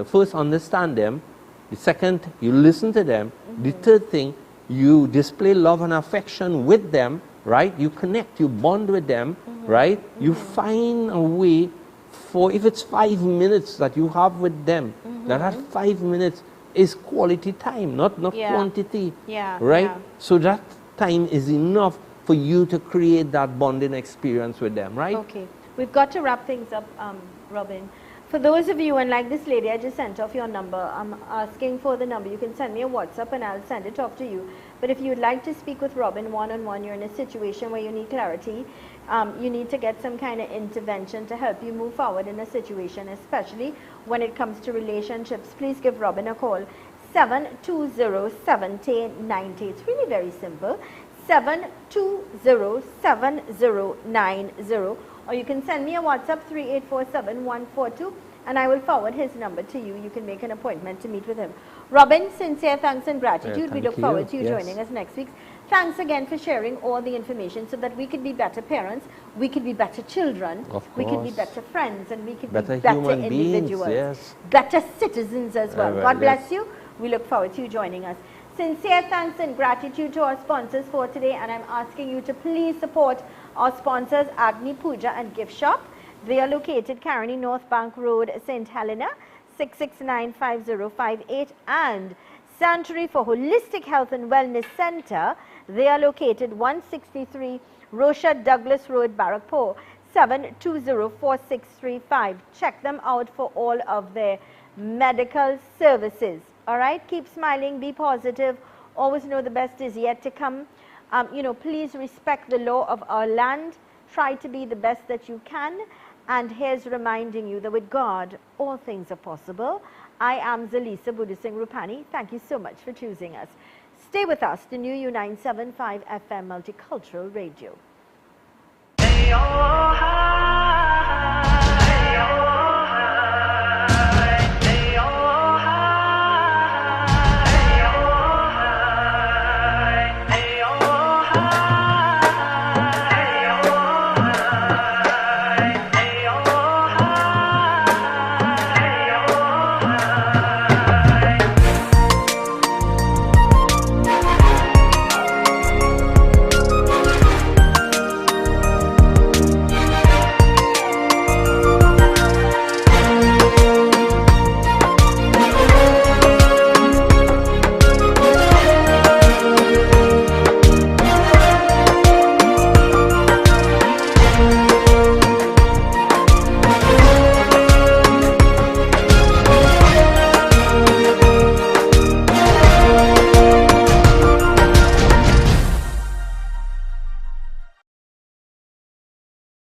first understand them. The second, you listen to them. The third thing, you display love and affection with them, right? You connect, you bond with them, right? You find a way for, if it's 5 minutes that you have with them, that 5 minutes is quality time, not Yeah. quantity, Yeah, right? yeah. So that time is enough for you to create that bonding experience with them, right? Okay. We've got to wrap things up, Robin. For those of you, and like this lady, I just sent off your number. I'm asking for the number. You can send me a WhatsApp and I'll send it off to you. But if you'd like to speak with Robin one-on-one, you're in a situation where you need clarity, you need to get some kind of intervention to help you move forward in a situation, especially when it comes to relationships, please give Robin a call. 720-7090. It's really very simple. 720-7090. Or you can send me a WhatsApp 3847-142 and I will forward his number to you. You can make an appointment to meet with him. Robin, sincere thanks and gratitude. We thank look forward to you. you Yes. joining us next week. Thanks again for sharing all the information so that we could be better parents, we could be better children, Of we could be course. better friends, and we could Better be better human beings, individuals, yes. better citizens as well. Right, God bless yes. you. We look forward to you joining us. Sincere thanks and gratitude to our sponsors for today, and I'm asking you to please support our sponsors, Agni Puja and Gift Shop. They are located Caroni North Bank Road, St. Helena, 6695058, and Sanctuary for Holistic Health and Wellness Center. They are located 163 Rosha Douglas Road, Barrackpore, 7204635. Check them out for all of their medical services. All right, keep smiling, be positive, always know the best is yet to come. Please respect the law of our land, try to be the best that you can, and here's reminding you that with God, all things are possible. I am Zelisa Buddha Singh Rupani. Thank you so much for choosing us. Stay with us, the new U975 FM Multicultural Radio.